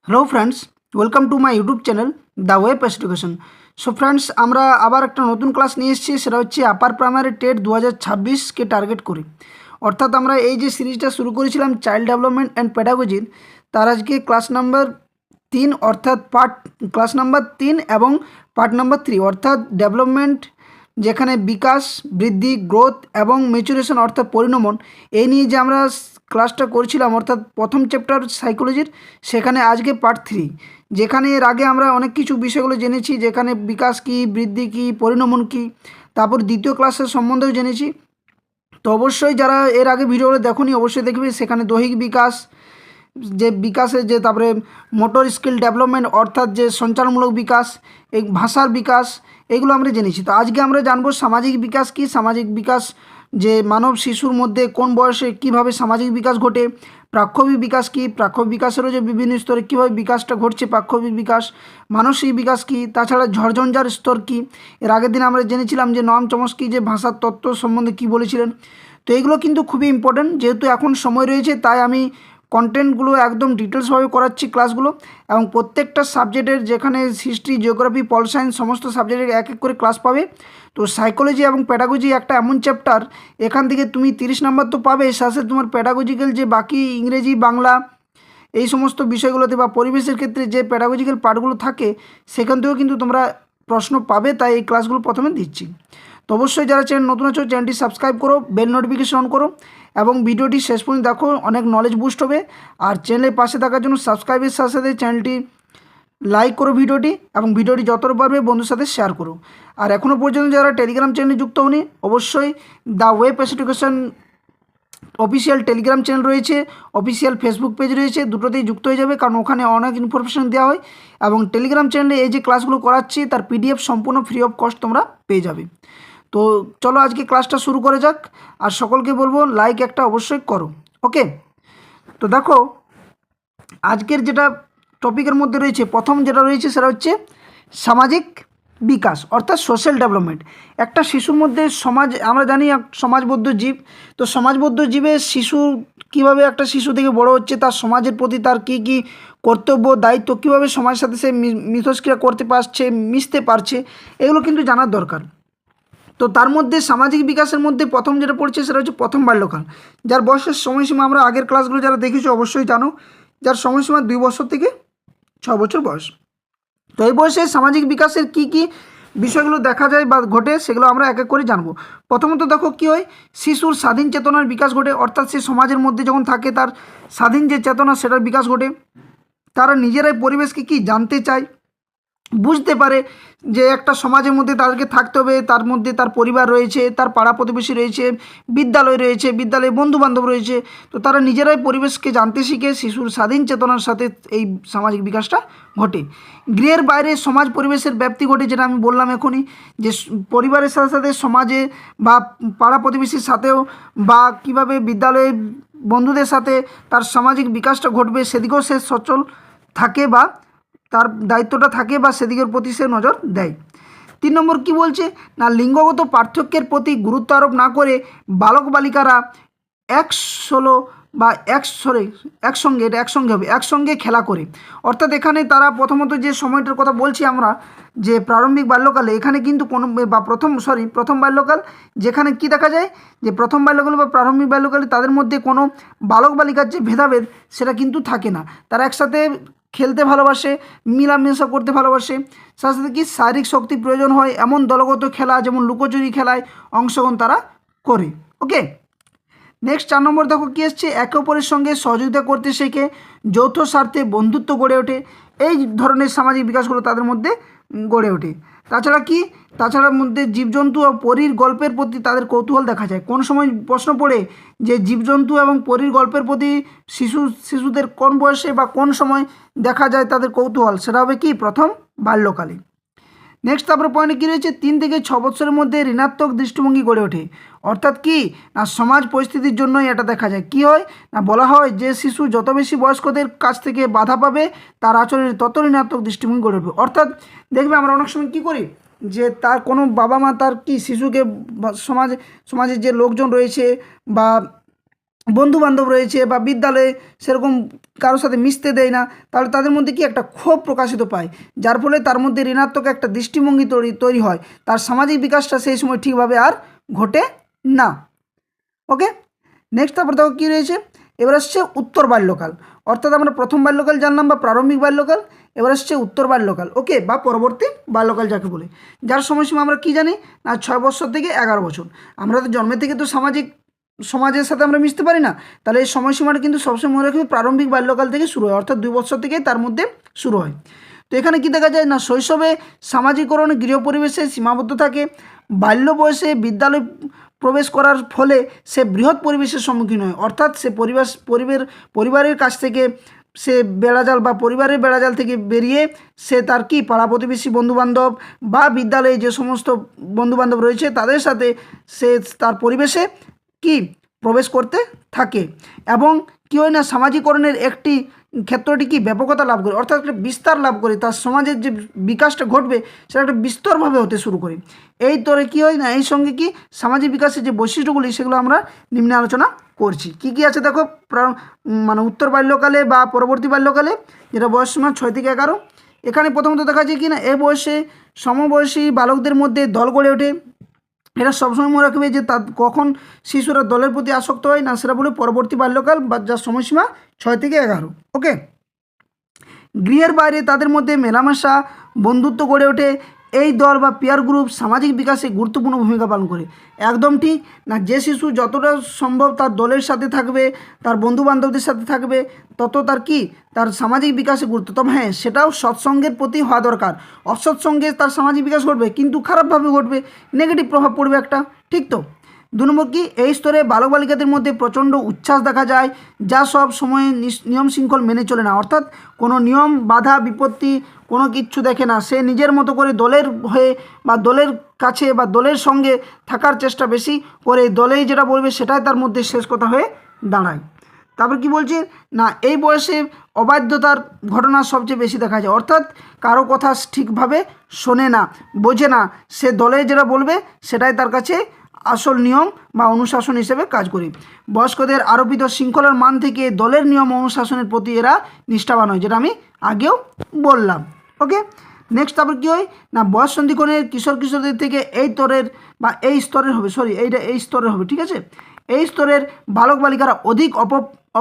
Hello friends, welcome to my YouTube channel the web education. So friends, আমরা আবার একটা নতুন ক্লাস নিয়ে এসেছি। সেটা হচ্ছে আপার প্রাইমারি টেট 2026কে টার্গেট করে। অর্থাৎ আমরা এই যে সিরিজটা শুরু করেছিলাম চাইল্ড ডেভেলপমেন্ট অ্যান্ড পেডাগজির, তার আজকে ক্লাস নাম্বার 3, অর্থাৎ ক্লাস নাম্বার 3 এবং পার্ট নাম্বার 3, অর্থাৎ ডেভেলপমেন্ট, যেখানে বিকাশ, বৃদ্ধি, গ্রোথ এবং ম্যাচুরেশন অর্থাৎ পরিণমন, এই নিয়ে যে আমরা ক্লাসটা করছিলাম, অর্থাৎ প্রথম চ্যাপ্টার সাইকোলজির, সেখানে আজকে পার্ট 3, যেখানে এর আগে আমরা অনেক কিছু বিষয়গুলো জেনেছি, যেখানে বিকাশ কী, বৃদ্ধি কী, পরিণমন কী, তারপর দ্বিতীয় ক্লাসের সম্বন্ধেও জেনেছি। তো অবশ্যই যারা এর আগে ভিডিওগুলো দেখোনি অবশ্যই দেখবে। সেখানে দৈহিক বিকাশ, যে বিকাশের যে, তারপরে মোটর স্কিল ডেভেলপমেন্ট অর্থাৎ যে সঞ্চারমূলক বিকাশ, এই ভাষার বিকাশ, এগুলো আমরা জেনেছি। তো আজকে আমরা জানবো সামাজিক বিকাশ কী, সামাজিক বিকাশ যে মানব শিশুর মধ্যে কোন বয়সে কীভাবে সামাজিক বিকাশ ঘটে, প্রাক্ষবিক বিকাশ কী, প্রাক্ষবিক বিকাশেরও যে বিভিন্ন স্তরে কীভাবে বিকাশটা ঘটছে, প্রাক্ষবিক বিকাশ, মানসিক বিকাশ কী, তাছাড়া ঝড়ঝঞ্ঝার স্তর কী। এর আগের দিন আমরা জেনেছিলাম যে নয়ন চমস্কি যে ভাষার তত্ত্ব সম্বন্ধে কী বলেছিলেন। তো এগুলো কিন্তু খুবই ইম্পর্ট্যান্ট, যেহেতু এখন সময় রয়েছে তাই আমি কন্টেন্টগুলো একদম ডিটেলসভাবে করাচ্ছি ক্লাসগুলো, এবং প্রত্যেকটা সাবজেক্টের, যেখানে হিস্ট্রি, জিওগ্রাফি, পল সায়েন্স, সমস্ত সাবজেক্টের এক এক করে ক্লাস পাবে। তো সাইকোলজি এবং প্যাডাগজি একটা এমন চ্যাপ্টার, এখান থেকে তুমি 30 নম্বর তো পাবে, সাথে তোমার প্যাডাগজিক্যাল যে বাকি ইংরেজি, বাংলা, এই সমস্ত বিষয়গুলোতে বা পরিবেশের ক্ষেত্রে যে প্যাডাগজিক্যাল পার্টগুলো থাকে, সেখান থেকেও কিন্তু তোমরা প্রশ্ন পাবে। তাই এই ক্লাসগুলো প্রথমে দিচ্ছি। তো অবশ্যই যারা চ্যানেল নতুন আছো, চ্যানেলটি সাবস্ক্রাইব করো, বেল নোটিফিকেশন অন করো এবং ভিডিওটি শেষ পর্যন্ত দেখো, অনেক নলেজ বুস্ট হবে। আর চ্যানেলের পাশে থাকার জন্য সাবস্ক্রাইবের সাথে সাথে চ্যানেলটি লাইক করো ভিডিওটি, এবং ভিডিওটি যতটা পারবে বন্ধুর সাথে শেয়ার করো। আর এখনও পর্যন্ত যারা টেলিগ্রাম চ্যানেলে যুক্ত হওনি, অবশ্যই the web education official Telegram channel রয়েছে, অফিসিয়াল ফেসবুক পেজ রয়েছে, দুটোতেই যুক্ত হয়ে যাবে, কারণ ওখানে অনেক ইনফরমেশান দেওয়া হয়। এবং টেলিগ্রাম চ্যানেলে এই যে ক্লাসগুলো করাচ্ছি তার পিডিএফ সম্পূর্ণ ফ্রি অফ কস্ট তোমরা পেয়ে যাবে। তো চলো আজকে ক্লাসটা শুরু করে যাক। আর সকলকে বলবো লাইক একটা অবশ্যই করো। ওকে, তো দেখো আজকের যেটা টপিকের মধ্যে রয়েছে, প্রথম যেটা রয়েছে সেটা হচ্ছে সামাজিক বিকাশ অর্থাৎ সোশ্যাল ডেভেলপমেন্ট। একটা শিশুর মধ্যে, সমাজ, আমরা জানি সমাজবদ্ধ জীব, তো সমাজবদ্ধ জীবে শিশু কীভাবে একটা শিশু থেকে বড় হচ্ছে, তার সমাজের প্রতি তার কী কী কর্তব্য, দায়িত্ব, কীভাবে সমাজের সাথে সে মিথস্ক্রিয়া করতে পারছে, মিশতে পারছে, এগুলো কিন্তু জানার দরকার। তো তার মধ্যে সামাজিক বিকাশের মধ্যে প্রথম যেটা পড়ছে সেটা হচ্ছে প্রথম বাল্যকাল, যার বয়সের সময়সীমা আমরা আগের ক্লাসগুলো যারা দেখেছো অবশ্যই জানো, যার সময়সীমা 2 বছর থেকে 6 বছর বয়স। তো এই বয়সে সামাজিক বিকাশের কি কি বিষয়গুলো দেখা যায় বা ঘটে, সেগুলো আমরা এক এক করে জানবো। প্রথমত দেখো কি হয়, শিশুর স্বাধীন চেতনার বিকাশ ঘটে, অর্থাৎ সে সমাজের মধ্যে যখন থাকে তার স্বাধীন যে চেতনা সেটার বিকাশ ঘটে। তারা নিজেরাই পরিবেশকে কি জানতে চায়, বুঝতে পারে যে একটা সমাজের মধ্যে তাদেরকে থাকতে হবে, তার মধ্যে তার পরিবার রয়েছে, তার পাড়া প্রতিবেশী রয়েছে, বিদ্যালয় রয়েছে, বিদ্যালয়ে বন্ধুবান্ধব রয়েছে। তো তারা নিজেরাই পরিবেশকে জানতে শিখে, শিশুর স্বাধীন চেতনার সাথে এই সামাজিক বিকাশটা ঘটে। গৃহের বাইরে সমাজ পরিবেশের ব্যাপ্তি ঘটে, যেটা আমি বললাম এখনই, যে পরিবারের সাথে সাথে সমাজে বা পাড়া প্রতিবেশীর সাথেও, বা কীভাবে বিদ্যালয়ে বন্ধুদের সাথে তার সামাজিক বিকাশটা ঘটবে, সেদিকেও সে সচল থাকে বা তার দায়িত্বটা থাকে, বা সেদিকের প্রতি সে নজর দেয়। 3 নম্বর কি বলছে না, লিঙ্গগত পার্থক্যের প্রতি গুরুত্ব আরোপ না করে বালক বালিকারা একসঙ্গে খেলা করে। অর্থাৎ এখানে তারা প্রথমত যে সময়টার কথা বলছি আমরা, যে প্রারম্ভিক বাল্যকালে, এখানে কিন্তু কোনো বা প্রথম বাল্যকাল, যেখানে কি দেখা যায় যে প্রথম বাল্যকাল বা প্রারম্ভিক বাল্যকালে তাদের মধ্যে কোনো বালক বালিকার যে ভেদাভেদ সেটা কিন্তু থাকে না। তারা একসাথে খেলতে ভালোবাসে, মেলামেশা করতে ভালোবাসে, সাথে সাথে কি শারীরিক শক্তি প্রয়োজন হয় এমন দলগত খেলা, যেমন লুকোচুরি খেলায় অংশগ্রহণ তারা করে। ওকে, নেক্সট 4 নম্বর দেখো কি এসছে, একে অপরের সঙ্গে সহযোগিতা করতে শেখে, যৌথ স্বার্থে বন্ধুত্ব গড়ে ওঠে। এই ধরনের সামাজিক বিকাশগুলো তাদের মধ্যে গড়ে ওঠে। তাছাড়া মধ্যে জীবজন্তু ও পরীর গল্পের প্রতি তাদের কৌতূহল দেখা যায়। কোন সময় প্রশ্ন পড়ে যে জীবজন্তু এবং পরীর গল্পের প্রতি শিশুদের কোন বয়সে বা কোন সময় দেখা যায় তাদের কৌতূহল, সেটা হবে কি প্রথম বাল্যকালে। নেক্সট তারপরে পয়েন্টে কী রয়েছে, 3 থেকে 6 বছরের মধ্যে ঋণাত্মক দৃষ্টিভঙ্গি গড়ে ওঠে। অর্থাৎ কি না, সমাজ পরিস্থিতির জন্যই এটা দেখা যায়। কি হয় না, বলা হয় যে শিশু যত বেশি বয়স্কদের কাছ থেকে বাধা পাবে, তার আচরণে তত ঋণাত্মক দৃষ্টিভঙ্গি গড়ে উঠবে। অর্থাৎ দেখবে আমরা অনেক সময় কী করি, যে তার কোনো বাবা মা তার কি শিশুকে সমাজের যে লোকজন রয়েছে বা বন্ধু বান্ধব রয়েছে বা বিদ্যালয়ে সেরকম কারোর সাথে মিশতে দেয় না, তাহলে তাদের মধ্যে কি একটা ক্ষোভ প্রকাশিত পায়, যার ফলে তার মধ্যে ঋণাত্মক একটা দৃষ্টিভঙ্গি তৈরি হয়, তার সামাজিক বিকাশটা সেই সময় ঠিকভাবে আর ঘটে না। ওকে, নেক্সট তারপর দেখো কী রয়েছে, এবার আসছে উত্তর বাল্যকাল। অর্থাৎ আমরা প্রথম বাল্যকাল জানলাম বা প্রারম্ভিক বাল্যকাল, এবার আসছে উত্তর বাল্যকাল, ওকে, বা পরবর্তী বাল্যকাল যাকে বলে, যার সময়সীমা আমরা কী জানি না 6 বছর থেকে 11 বছর। আমরা তো জন্মে থেকে তো সমাজের সাথে আমরা মিশতে পারি না, তাহলে এই সময়সীমাটা কিন্তু সবসময় মনে রাখবে প্রারম্ভিক বাল্যকাল থেকে শুরু হয়, অর্থাৎ 2 বছর থেকে তার মধ্যে শুরু হয়। তো এখানে কি দেখা যায় না শৈশবে সামাজিকরণ গৃহ পরিবেশে সীমাবদ্ধ থাকে, বাল্য বয়সে বিদ্যালয় প্রবেশ করার ফলে সে বৃহৎ পরিবেশের সম্মুখীন হয়, অর্থাৎ সে পরিবারের কাছ থেকে সে বেড়াজাল বা পরিবারের বেড়াজাল থেকে বেরিয়ে সে তার কি পাড়া প্রতিবেশী বন্ধুবান্ধব বা বিদ্যালয়ে যে সমস্ত বন্ধুবান্ধব রয়েছে তাদের সাথে সে তার পরিবেশে কি প্রবেশ করতে থাকে, এবং কী হয় না সামাজিকরণের একটি ক্ষেত্রটি কি ব্যাপকতা লাভ করে, অর্থাৎ একটা বিস্তার লাভ করে, তার সমাজের যে বিকাশটা ঘটবে সেটা একটা বিস্তরভাবে হতে শুরু করে। এই তরে কী হয় না এই সঙ্গে কি সামাজিক বিকাশের যে বৈশিষ্ট্যগুলি সেগুলো আমরা নিম্নে আলোচনা করছি। কি কি আছে দেখো, মানে উত্তর বাল্যকালে বা পরবর্তী বাল্যকালে যেটা বয়স সীমা 6 থেকে 11। এখানে প্রথমত দেখা যায় কি না এ বয়সে সমবয়সী বালকদের মধ্যে দল গড়ে ওঠে। এটা সবসময় মনে রাখবে যে কখন শিশুরা দলের প্রতি আসক্ত হয় না, সেটা বলে পরবর্তী বাল্যকাল বা যার সময়সীমা 6 থেকে 11। ওকে, গৃহের বাইরে তাদের মধ্যে মেলামেশা বন্ধুত্ব গড়ে ওঠে। এই দল বা পিয়ার গ্রুপ সামাজিক বিকাশে গুরুত্বপূর্ণ ভূমিকা পালন করে। একদম ঠিক না, যে শিশু যতটা সম্ভব তার দলের সাথে থাকবে, তার বন্ধু বান্ধবদের সাথে থাকবে, তত তার কি তার সামাজিক বিকাশে গুরুত্ব। তবে হ্যাঁ, সেটাও সৎসঙ্গের প্রতি হওয়া দরকার। অসৎসঙ্গে তার সামাজিক বিকাশ ঘটবে, কিন্তু খারাপভাবে ঘটবে, নেগেটিভ প্রভাব পড়বে একটা, ঠিক তো। 2 নম্বর কি, এই স্তরে বালক বালিকাদের মধ্যে প্রচণ্ড উচ্ছ্বাস দেখা যায়, যা সব সময় নিয়ম শৃঙ্খল মেনে চলে না, অর্থাৎ কোনো নিয়ম বাধা বিপত্তি কোনো কিচ্ছু দেখে না, সে নিজের মতো করে দলের হয়ে বা দলের কাছে বা দলের সঙ্গে থাকার চেষ্টা বেশি করে, দলেই যেটা বলবে সেটাই তার মধ্যে শেষ কথা হয়ে দাঁড়ায়। তারপর কি বলছে না এই বয়সে অবাধ্যতার ঘটনা সবচেয়ে বেশি দেখা যায়, অর্থাৎ কারো কথা ঠিকভাবে শোনে না, বোঝে না, সে দলে যেটা বলবে সেটাই তার কাছে আসল নিয়ম বা অনুশাসন হিসেবে কাজ করে। বয়স্কদের আরোপিত শৃঙ্খলার মান থেকে দলের নিয়ম অনুশাসনের প্রতি এরা নিষ্ঠাবান হয়, যেটা আমি আগেও বললাম। ওকে, নেক্সট তারপর কী হয় না বয়স সন্ধিক্ষণের কিশোরদের থেকে এই স্তরের হবে, এই স্তরের হবে, ঠিক আছে। এই স্তরের বালক বালিকারা অধিক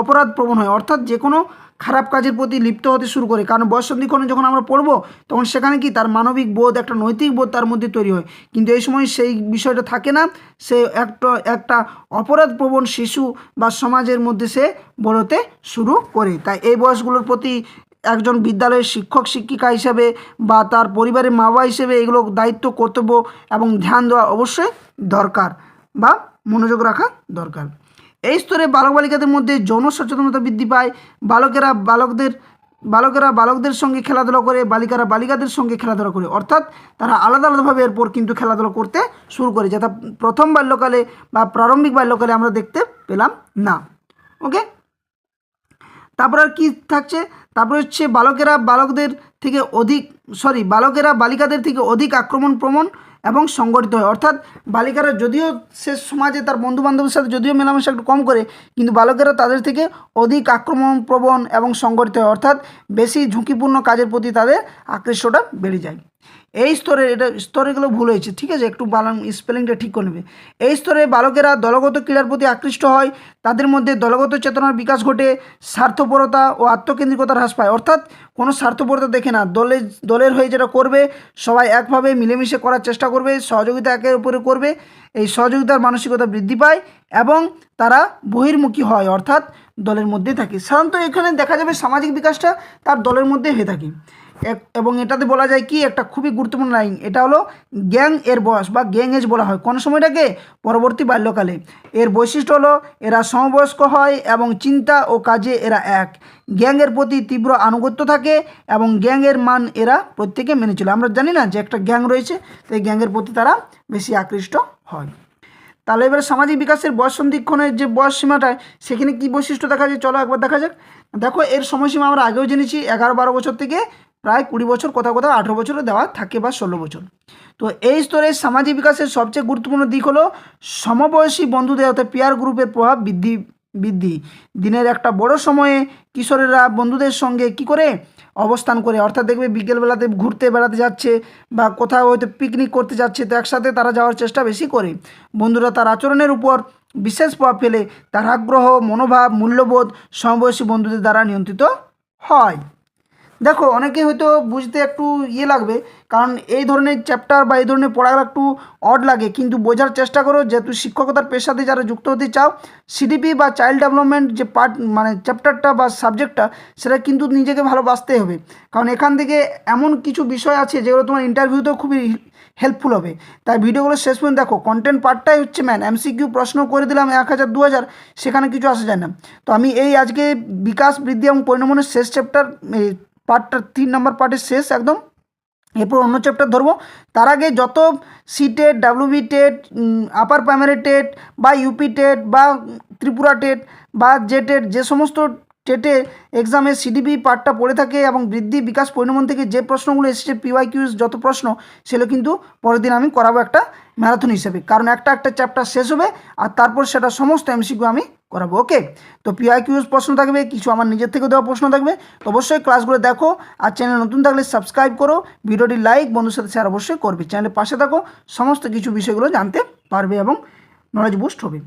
অপরাধ প্রবণ হয়, অর্থাৎ যে কোনো খারাপ কাজের প্রতি লিপ্ত হতে শুরু করে, কারণ বয়স সন্ধিক্ষণে যখন আমরা পড়বো তখন সেখানে কি তার মানবিক বোধ একটা নৈতিক বোধ তার মধ্যে তৈরি হয়, কিন্তু এই সময় সেই বিষয়টা থাকে না, সে একটা অপরাধ প্রবণ শিশু বা সমাজের মধ্যে সে বড়তে শুরু করে। তাই এই বয়সগুলোর প্রতি একজন বিদ্যালয়ের শিক্ষক শিক্ষিকা হিসেবে বা তার পরিবারের মা বাবা হিসেবে এগুলো দায়িত্ব কর্তব্য এবং ধ্যান দেওয়া অবশ্যই দরকার বা মনোযোগ রাখা দরকার। এই স্তরে বালক বালিকাদের মধ্যে যৌন সচেতনতা বৃদ্ধি পায়, বালকেরা বালকদের সঙ্গে খেলাধুলা করে, বালিকারা বালিকাদের সঙ্গে খেলাধুলা করে, অর্থাৎ তারা আলাদা আলাদাভাবে এরপর কিন্তু খেলাধুলা করতে শুরু করে, যেটা প্রথম বাল্যকালে বা প্রারম্ভিক বাল্যকালে আমরা দেখতে পেলাম না। ওকে, তারপর আর কি থাকছে, তারপর হচ্ছে বালকেরা বালিকাদের থেকে অধিক আক্রমণ এবং সংগঠিত হয়, অর্থাৎ বালিকারা যদিও সে সমাজে তার বন্ধুবান্ধবের সাথে যদিও মেলামেশা একটু কম করে, কিন্তু বালকেরা তাদের থেকে অধিক আক্রমণপ্রবণ এবং সংগঠিত হয়, অর্থাৎ বেশি ঝুঁকিপূর্ণ কাজের প্রতি তাদের আকৃষ্টটা বেড়ে যায়। এই স্তরে স্তরেগুলো ভুল হয়েছে, ঠিক আছে, একটু স্পেলিংটা ঠিক করে নেবে। এই স্তরে বালকেরা দলগত ক্রীড়ার প্রতি আকৃষ্ট হয়, তাদের মধ্যে দলগত চেতনার বিকাশ ঘটে, স্বার্থপরতা ও আত্মকেন্দ্রিকতা হ্রাস পায়, অর্থাৎ কোনো স্বার্থপরতা দেখে না, দলের হয়ে যেটা করবে সবাই একভাবে মিলেমিশে করার চেষ্টা করবে, সহযোগিতা একের উপরে করবে, এই সহযোগিতার মানসিকতা বৃদ্ধি পায় এবং তারা বহির্মুখী হয়, অর্থাৎ দলের মধ্যে থাকে। সাধারণত এখানে দেখা যাবে সামাজিক বিকাশটা তার দলের মধ্যে হয়ে থাকে। এবং এটাতে বলা যায় কি একটা খুবই গুরুত্বপূর্ণ লাইন, এটা হলো গ্যাং এর বয়স বা গ্যাং এজ বলা হয় কোন সময়টাকে, পরবর্তী বাল্যকালে। এর বৈশিষ্ট্য হলো এরা সমবয়স্ক হয় এবং চিন্তা ও কাজে এরা এক, গ্যাংয়ের প্রতি তীব্র আনুগত্য থাকে এবং গ্যাংয়ের মান এরা প্রত্যেকে মেনে চলে। আমরা জানি না যে একটা গ্যাং রয়েছে, তো এই গ্যাংয়ের প্রতি তারা বেশি আকৃষ্ট হয়। তাহলে এবার সামাজিক বিকাশের বয়স সন্ধিক্ষণের যে বয়স সীমাটায় সেখানে কী বৈশিষ্ট্য দেখা যায়, চলো একবার দেখা যাক। দেখো এর সময়সীমা আমরা আগেও জেনেছি 11-12 বছর থেকে প্রায় 20 বছর, কোথাও 18 বছরে দেওয়া থাকে বা 16 বছর। তো এই স্তরে সামাজিক বিকাশের সবচেয়ে গুরুত্বপূর্ণ দিক হলো সমবয়সী বন্ধুদের অর্থাৎ পিয়ার গ্রুপের প্রভাব বৃদ্ধি বৃদ্ধি। দিনের একটা বড় সময়ে কিশোরেরা বন্ধুদের সঙ্গে কি করে অবস্থান করে, অর্থাৎ দেখবে বিকেলবেলাতে ঘুরতে বেড়াতে যাচ্ছে বা কোথাও হয়তো পিকনিক করতে যাচ্ছে, তো একসাথে তারা যাওয়ার চেষ্টা বেশি করে। বন্ধুরা তার আচরণের উপর বিশেষ প্রভাব ফেলে, তার আগ্রহ, মনোভাব, মূল্যবোধ সমবয়সী বন্ধুদের দ্বারা নিয়ন্ত্রিত হয়। দেখো অনেকে হয়তো বুঝতে একটু লাগবে, কারণ এই ধরনের চ্যাপ্টার বা এই ধরনের পড়াগুলো একটু অড লাগে, কিন্তু বোঝার চেষ্টা করো। যেহেতু শিক্ষকতার পেশাতে যারা যুক্ত হতে চাও, সিডিপি বা চাইল্ড ডেভেলপমেন্ট যে পার্ট মানে চ্যাপ্টারটা বা সাবজেক্টটা, সেটা কিন্তু নিজেকে ভালোবাসতে হবে, কারণ এখান থেকে এমন কিছু বিষয় আছে যেগুলো তোমার ইন্টারভিউতেও খুবই হেল্পফুল হবে। তাই ভিডিওগুলো শেষ পর্যন্ত দেখো। কন্টেন্ট পার্টটাই হচ্ছে ম্যান, এমসিকিউ প্রশ্ন করে দিলাম 1000 2000, সেখানে কিছু আসা যায় না। তো আমি এই আজকে বিকাশ, বৃদ্ধি এবং পরিণমনের শেষ চ্যাপ্টার, পার্টটা 3 নম্বর পার্টের শেষ একদম, এরপর অন্য চ্যাপ্টার ধরবো। তার আগে যত C TET, WB TET, upper primary TET বা ইউপি টেট বা ত্রিপুরা টেট বা জে টেট, যে সমস্ত টেটে এক্সামে সিডিপি পার্টটা পড়ে থাকে এবং বৃদ্ধি, বিকাশ, পরিণমন থেকে যে প্রশ্নগুলো এসেছে, পিওয়াইকিউজ যত প্রশ্ন, সেগুলো কিন্তু পরের দিন আমি করাবো একটা ম্যারাথন হিসেবে, কারণ একটা চ্যাপ্টার শেষ হবে আর তারপর সেটা সমস্ত এমসিকিউ আমি করাবো। ওকে, তো পিওয়াইকিউজ প্রশ্ন থাকবে, কিছু আমার নিজের থেকে দেওয়া প্রশ্ন থাকবে। তো অবশ্যই ক্লাসগুলো দেখো, আর চ্যানেল নতুন থাকলে সাবস্ক্রাইব করো, ভিডিওটি লাইক, বন্ধুর সাথে শেয়ার অবশ্যই করবে। চ্যানেলের পাশে থাকো, সমস্ত কিছু বিষয়গুলো জানতে পারবে এবং নলেজ বুস্ট হবে।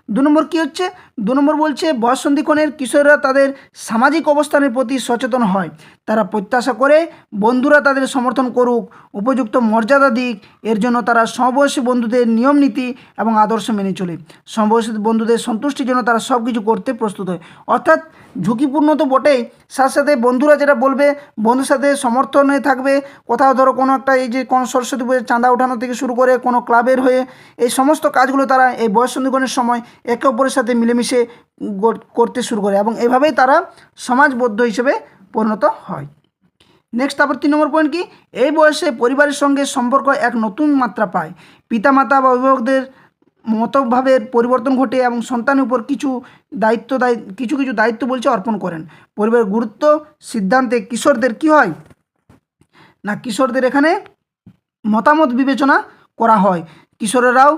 2 নম্বর কী হচ্ছে, 2 নম্বর বলছে বয়ঃসন্ধিক্ষণের কিশোররা তাদের সামাজিক অবস্থানের প্রতি সচেতন হয়। তারা প্রত্যাশা করে বন্ধুরা তাদের সমর্থন করুক, উপযুক্ত মর্যাদা দিক। এর জন্য তারা সমবয়সী বন্ধুদের নিয়ম নীতি এবং আদর্শ মেনে চলে। সমবয়সী বন্ধুদের সন্তুষ্টির জন্য তারা সব কিছু করতে প্রস্তুত হয়। অর্থাৎ ঝুঁকিপূর্ণ তো বটেই, সাথে সাথে বন্ধুরা যেটা বলবে, বন্ধুর সাথে সমর্থনে থাকবে। কোথাও ধরো কোনো একটা, এই যে কোনো সরস্বতী পুজোর চাঁদা ওঠানো থেকে শুরু করে কোনো ক্লাবের হয়ে, এই সমস্ত কাজগুলো তারা এই বয়ঃসন্ধিক্ষণের সময় একে অপরের সাথে মিলেমিশে করতে শুরু করে এবং এভাবেই তারা সমাজবদ্ধ হিসেবে পরিণত হয়। নেক্সট তারপর 3 নম্বর পয়েন্ট কি, এই বয়সে পরিবারের সঙ্গে সম্পর্ক এক নতুন মাত্রা পায়। পিতামাতা বা অভিভাবকদের মতভাবের পরিবর্তন ঘটে এবং সন্তানের উপর কিছু দায়িত্ব বলছে অর্পণ করেন। পরিবারের গুরুত্ব সিদ্ধান্তে কিশোরদের কি হয় না, কিশোরদের এখানে মতামত বিবেচনা করা হয়। কিশোরেরাও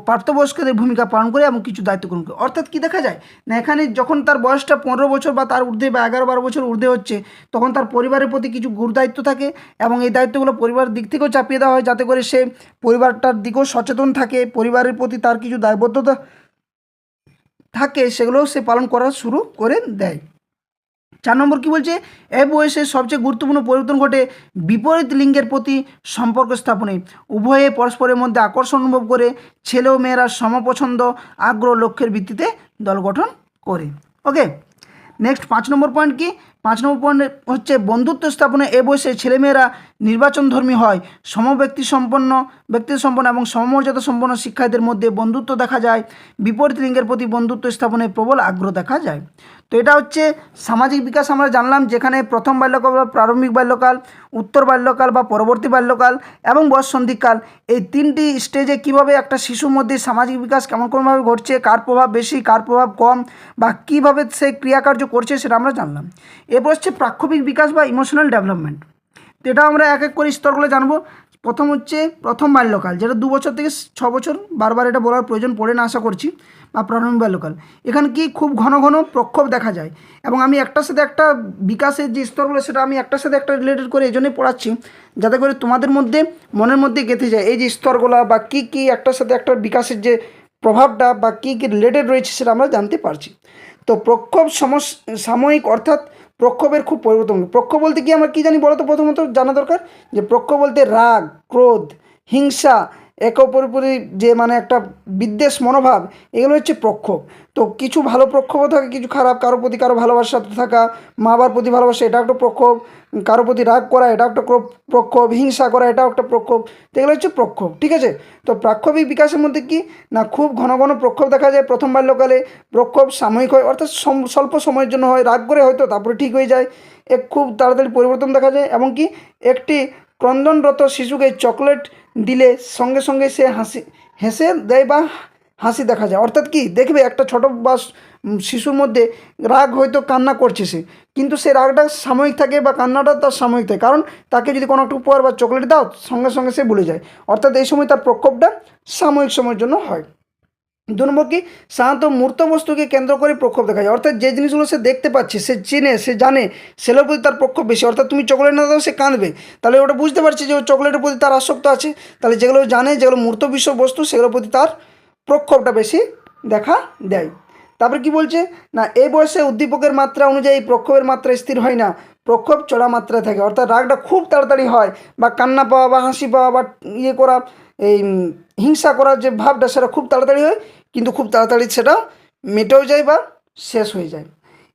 প্রাপ্তবয়স্কদের ভূমিকা পালন করে এবং কিছু দায়িত্ব গ্রহণ করে। অর্থাৎ কী দেখা যায় না, এখানে যখন তার বয়সটা 15 বছর বা তার ঊর্ধ্বে বা 11-12 বছর ঊর্ধ্বে হচ্ছে, তখন তার পরিবারের প্রতি কিছু গুরুদায়িত্ব থাকে এবং এই দায়িত্বগুলো পরিবারের দিক থেকেও চাপিয়ে দেওয়া হয়, যাতে করে সে পরিবারটার দিকেও সচেতন থাকে, পরিবারের প্রতি তার কিছু দায়বদ্ধতা থাকে, সেগুলোও সে পালন করা শুরু করে দেয়। 4 নম্বর কী বলছে, এ বয়সে সবচেয়ে গুরুত্বপূর্ণ পরিবর্তন ঘটে বিপরীত লিঙ্গের প্রতি সম্পর্ক স্থাপনে। উভয়ে পরস্পরের মধ্যে আকর্ষণ অনুভব করে ছেলে ও মেয়েরা সমপছন্দ, আগ্রহ, লক্ষ্যের ভিত্তিতে দল গঠন করে। ওকে, নেক্সট 5 নম্বর পয়েন্ট কি, 5 নম্বর পয়েন্ট হচ্ছে বন্ধুত্ব স্থাপনে এ বয়সে ছেলেমেয়েরা নির্বাচনধর্মী হয়। ব্যক্তি সম্পন্ন এবং সমমর্যাদা সম্পন্ন শিক্ষার্থীদের মধ্যে বন্ধুত্ব দেখা যায়। বিপরীত লিঙ্গের প্রতি বন্ধুত্ব স্থাপনে প্রবল আগ্রহ দেখা যায়। তো এটা হচ্ছে সামাজিক বিকাশ আমরা জানলাম, যেখানে প্রথম বাল্যকাল বা প্রারম্ভিক বাল্যকাল, উত্তর বাল্যকাল বা পরবর্তী বাল্যকাল এবং বয়ঃসন্ধিকাল, এই 3টি স্টেজে কিভাবে একটা শিশুর মধ্যে সামাজিক বিকাশ কেমনভাবে ঘটছে, কার প্রভাব বেশি কার প্রভাব কম বা কীভাবে সে ক্রিয়াকার্য করছে, সেটা আমরা জানলাম। এরপর হচ্ছে প্রাক্ষবিক বিকাশ বা ইমোশনাল ডেভেলপমেন্ট। তো এটা আমরা এক এক করে স্তরগুলো জানবো। প্রথম হচ্ছে প্রথম বাল্যকাল, যেটা 2 বছর থেকে 6 বছর, বারবার এটা বলার প্রয়োজন পড়ে না আশা করছি, বা প্রারম্ভিক বাল্যকাল। এখানে কি খুব ঘন ঘন প্রক্ষোভ দেখা যায় এবং আমি একটার সাথে একটা বিকাশের যে স্তরগুলো, সেটা আমি একটার সাথে একটা রিলেটেড করে এই জন্যই পড়াচ্ছি, যাতে করে তোমাদের মধ্যে মনের মধ্যে গেঁথে যায় এই যে স্তরগুলো বা কী কী একটার সাথে একটা বিকাশের যে প্রভাবটা বা কী কী রিলেটেড রয়েছে, সেটা আমরা জানতে পারছি। তো প্রক্ষোভ সাময়িক, অর্থাৎ প্রক্ষোভের খুব পরিবর্তন। প্রক্ষোভ বলতে কি আমরা কী জানি বলো তো, প্রথমত জানা দরকার যে প্রক্ষোভ বলতে রাগ, ক্রোধ, হিংসা, একে অপরের প্রতি যে মানে একটা বিদ্বেষ মনোভাব, এগুলো হচ্ছে প্রক্ষোভ। তো কিছু ভালো প্রক্ষোভও থাকে, কিছু খারাপ, কারো প্রতি কারো ভালোবাসা থাকা, মা বাবার প্রতি ভালোবাসা, এটা একটা প্রক্ষোভ। কারো প্রতি রাগ করা, এটা একটা প্রক্ষোভ। হিংসা করা, এটাও একটা প্রক্ষোভ। তো এগুলো হচ্ছে প্রক্ষোভ, ঠিক আছে। তো প্রাক্ষবিক বিকাশের মধ্যে কি না, খুব ঘন ঘন প্রক্ষোভ দেখা যায় প্রথম বাল্যকালে। প্রক্ষোভ সাময়িক হয়, অর্থাৎ স্বল্প সময়ের জন্য হয়, রাগ করে হয়তো, তারপরে ঠিক হয়ে যায়। খুব তাড়াতাড়ি পরিবর্তন দেখা যায় এবং কি একটি ক্রন্দনরত শিশুকে চকলেট দিলে সঙ্গে সঙ্গে সে হেসে দেয় বা হাসি দেখা যায়। অর্থাৎ কি দেখবে একটা ছোটো বা শিশুর মধ্যে রাগ, হয়তো কান্না করছে সে, কিন্তু সে রাগটা সাময়িক থাকে বা কান্নাটা তার সাময়িক থাকে, কারণ তাকে যদি কোনো একটা উপহার বা চকলেট দাও, সঙ্গে সঙ্গে সে ভুলে যায়। অর্থাৎ এই সময় তার প্রক্ষোভটা সাময়িক সময়ের জন্য হয়। দু নম্বর কি, সাধারণত মূর্ত বস্তুকে কেন্দ্র করে প্রক্ষোভ দেখা যায়, অর্থাৎ যে জিনিসগুলো সে দেখতে পাচ্ছে, সে চেনে, সে জানে, সেগুলোর প্রতি তার প্রক্ষোভ বেশি। অর্থাৎ তুমি চকলেট না দাও, সে কাঁদবে, তাহলে ওটা বুঝতে পারছে যে ও চকলেটের প্রতি তার আসক্ত আছে। তাহলে যেগুলো জানে, যেগুলো মূর্ত বিষয়বস্তু, সেগুলোর প্রতি তার প্রক্ষোভটা বেশি দেখা দেয়। তারপরে কি বলছে না, এই বয়সে উদ্দীপকের মাত্রা অনুযায়ী প্রক্ষোভের মাত্রা স্থির হয় না, প্রক্ষোভ চড়া মাত্রায় থাকে। অর্থাৎ রাগটা খুব তাড়াতাড়ি হয়, বা কান্না পাওয়া বা হাসি পাওয়া বা ইয়ে করা, এই হিংসা করার যে ভাবটা, সেটা খুব তাড়াতাড়ি হয়, কিন্তু খুব তাড়াতাড়ি সেটা মেটেও যায় বা শেষ হয়ে যায়।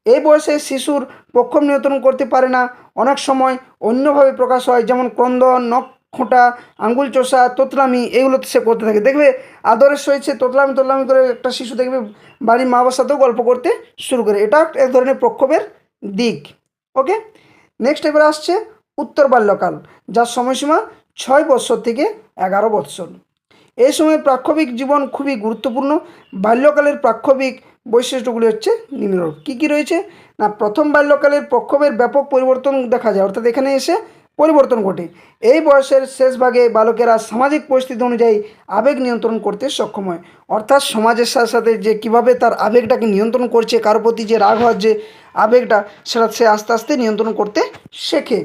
এই বয়সে শিশুর প্রক্ষোভ নিয়ন্ত্রণ করতে পারে না, অনেক সময় অন্যভাবে প্রকাশ হয়, যেমন ক্রন্দন, নখ খোঁটা, আঙ্গুল চোষা, তোতলামি, এগুলো সে করতে থাকে। দেখবে আদরের সহিত সে তোতলামি করে একটা শিশু দেখবে বাড়ির মা বাবার সাথেও গল্প করতে শুরু করে, এটা এক ধরনের প্রক্ষোভের দিক। ওকে, নেক্সট এবার আসছে উত্তর বাল্যকাল, যার সময়সীমা 6 বৎসর থেকে 11 বৎসর। এই সময় প্রাক্ষবিক জীবন খুবই গুরুত্বপূর্ণ। বাল্যকালের প্রাক্ষবিক বৈশিষ্ট্যগুলি হচ্ছে নিম্নরূপ। কী কী রয়েছে না, প্রথম বাল্যকালের প্রক্ষোভের ব্যাপক পরিবর্তন দেখা যায়, অর্থাৎ এখানে এসে পরিবর্তন ঘটে। এই বয়সের শেষ ভাগে বালকেরা সামাজিক পরিস্থিতি অনুযায়ী আবেগ নিয়ন্ত্রণ করতে সক্ষম হয়। অর্থাৎ সমাজের সাথে সাথে যে কীভাবে তার আবেগটাকে নিয়ন্ত্রণ করছে, কারোর প্রতি যে রাগ হওয়ার যে আবেগটা, সেটা সে আস্তে আস্তে নিয়ন্ত্রণ করতে শেখে।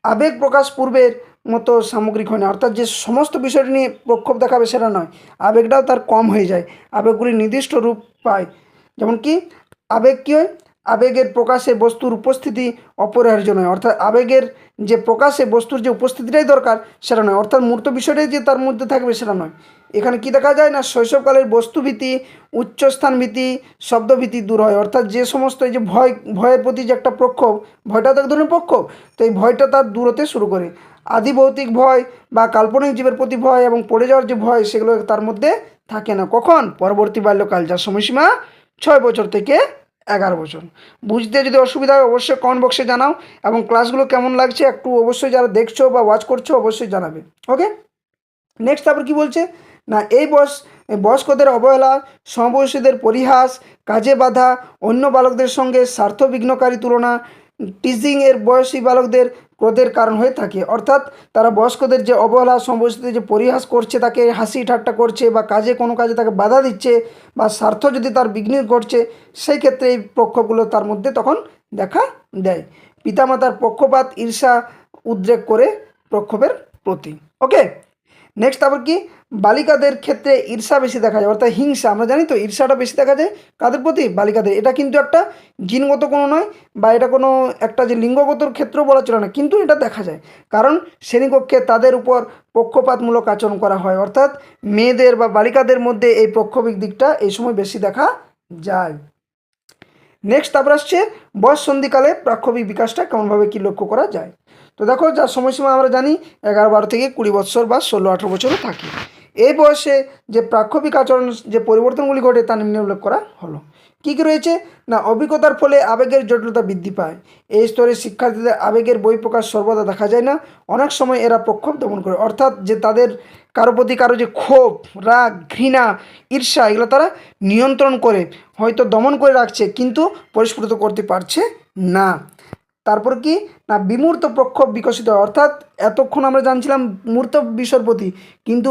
আবেগ প্রকাশ পূর্বের মতো সামগ্রিক হয় না, অর্থাৎ যে সমস্ত বিষয়টি নিয়ে প্রক্ষোভ দেখাবে সেটা নয়, আবেগটাও তার কম হয়ে যায়, আবেগগুলি নির্দিষ্ট রূপ পায়। যেমন কি, আবেগ কী হয়, আবেগের প্রকাশে বস্তুর উপস্থিতি অপরিহার্য নয়, অর্থাৎ আবেগের যে প্রকাশে বস্তুর যে উপস্থিতিটাই দরকার সেটা নয়, অর্থাৎ মূর্ত বিষয়টাই যে তার মধ্যে থাকবে সেটা নয়। এখানে কি দেখা যায় না, শৈশবকালের বস্তুভীতি, উচ্চস্থানভীতি, শব্দভীতি দূর হয়, অর্থাৎ যে সমস্ত এই যে ভয়ের প্রতি যে একটা প্রক্ষোভ, ভয়টা তো এক ধরনের প্রক্ষোভ, তো এই ভয়টা তার দূর হতে শুরু করে। আদি ভৌতিক ভয় বা কাল্পনিক জীবের প্রতি ভয় এবং পড়ে যাওয়ার যে ভয়, সেগুলো তার মধ্যে থাকে না। কখন? পরবর্তী বাল্যকাল, যার সময়সীমা 6 বছর থেকে 11 বছর। বুঝতে যদি অসুবিধা হয় অবশ্যই কমেন্ট বক্সে জানাও, এবং ক্লাসগুলো কেমন লাগছে একটু অবশ্যই যারা দেখছো বা ওয়াচ করছো অবশ্যই জানাবে। ওকে, নেক্সট তারপর কি বলছে না, এই বয়স্কদের অবহেলা, সমবয়সীদের পরিহাস, কাজে বাধা, অন্য বালকদের সঙ্গে স্বার্থবিঘ্নকারী তুলনা, টিজিং এর বয়সী বালকদের ক্রোধের কারণ হয়ে থাকে। অর্থাৎ তারা বয়স্কদের যে অবহেলা, সমবয়সীদের যে পরিহাস করছে, তাকে হাসি ঠাট্টা করছে, বা কোনো কাজে তাকে বাধা দিচ্ছে, বা স্বার্থ যদি তার বিঘ্ন ঘটছে, সেই ক্ষেত্রে এই প্রক্ষোভগুলো তার মধ্যে তখন দেখা দেয়। পিতামাতার পক্ষপাত, ঈর্ষা উদ্রেক করে প্রক্ষোভের প্রতি। ওকে, নেক্সট আবার কি, বালিকাদের ক্ষেত্রে ঈর্ষা বেশি দেখা যায়, অর্থাৎ হিংসা। আমরা জানি তো ঈর্ষাটা বেশি দেখা যায় কাদের প্রতি, বালিকাদের। এটা কিন্তু একটা জিনগত কোনো নয়, বা এটা কোনো একটা যে লিঙ্গগতর ক্ষেত্রেও বলা চলে না, কিন্তু এটা দেখা যায়, কারণ শ্রেণীকক্ষে তাদের উপর পক্ষপাতমূলক আচরণ করা হয়, অর্থাৎ মেয়েদের বা বালিকাদের মধ্যে এই প্রক্ষোভিক দিকটা এই সময় বেশি দেখা যায়। নেক্সট তারপর আসছে বয়স সন্ধিকালে প্রাক্ষবিক বিকাশটা কেমনভাবে কী লক্ষ্য করা যায়। তো দেখো, যার সময়সীমা আমরা জানি 11-12 থেকে 20 বৎসর বা 16-18 বছরও থাকে। এই বয়সে যে প্রাক্ষবিক আচরণ যে পরিবর্তনগুলি ঘটে তা নিম্নে উল্লেখ করা হলো। কী কী রয়েছে না, অভিজ্ঞতার ফলে আবেগের জটিলতা বৃদ্ধি পায়। এই স্তরে শিক্ষার্থীদের আবেগের বহিঃপ্রকাশ সর্বদা দেখা যায় না, অনেক সময় এরা প্রক্ষোভ দমন করে, অর্থাৎ যে তাদের কারো প্রতি কারো যে ক্ষোভ, রাগ, ঘৃণা, ঈর্ষা, এগুলো তারা নিয়ন্ত্রণ করে, হয়তো দমন করে রাখছে, কিন্তু পরিস্ফুট করতে পারছে না। তারপর কি না, বিমূর্ত প্রক্ষোভ বিকশিত হয়, অর্থাৎ এতক্ষণ আমরা জানছিলাম মূর্ত বিষয়ের প্রতি, কিন্তু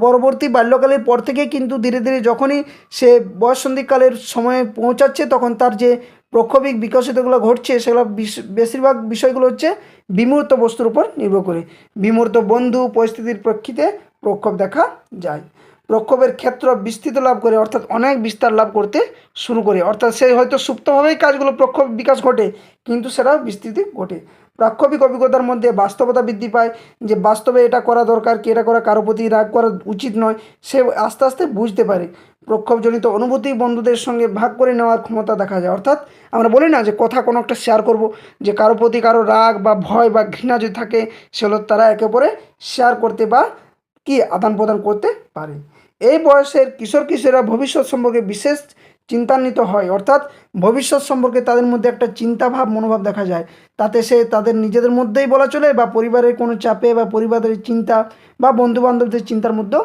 পরবর্তী বাল্যকালের পর থেকে কিন্তু ধীরে ধীরে যখনই সে বয়ঃসন্ধিকালের সময়ে পৌঁছাচ্ছে, তখন তার যে প্রক্ষোভিক বিকশিতগুলো ঘটছে, সেগুলো বেশিরভাগ বিষয়গুলো হচ্ছে বিমূর্ত বস্তুর উপর নির্ভর করে। বিমূর্ত বন্ধু পরিস্থিতির প্রেক্ষিতে প্রক্ষোভ দেখা যায়। প্রক্ষোভের ক্ষেত্র বিস্তৃত লাভ করে, অর্থাৎ অনেক বিস্তার লাভ করতে শুরু করে, অর্থাৎ সে হয়তো সুপ্তভাবেই কাজগুলো প্রক্ষোভ বিকাশ ঘটে, কিন্তু সেটাও বিস্তৃতি ঘটে। প্রাক্ষবিক অভিজ্ঞতার মধ্যে বাস্তবতা বৃদ্ধি পায়, যে বাস্তবে এটা করা দরকার, কি এটা করা কারো প্রতি রাগ করা উচিত নয়, সে আস্তে আস্তে বুঝতে পারে। প্রক্ষোভজনিত অনুভূতি বন্ধুদের সঙ্গে ভাগ করে নেওয়ার ক্ষমতা দেখা যায়, অর্থাৎ আমরা বলি না যে কথা কোনো একটা শেয়ার করব, যে কারো প্রতি কারো রাগ বা ভয় বা ঘৃণা যদি থাকে, সেগুলো তারা একে অপরে শেয়ার করতে বা কি আদান প্রদান করতে পারে। এই বয়সের কিশোর কিশোররা ভবিষ্যৎ সম্পর্কে বিশেষ চিন্তান্বিত হয়, অর্থাৎ ভবিষ্যৎ সম্পর্কে তাদের মধ্যে একটা চিন্তাভাব মনোভাব দেখা যায়, তাতে সে তাদের নিজেদের মধ্যেই বলা চলে, বা পরিবারের কোনো চাপে বা পরিবারের চিন্তা বা বন্ধুবান্ধবদের চিন্তার মধ্যেও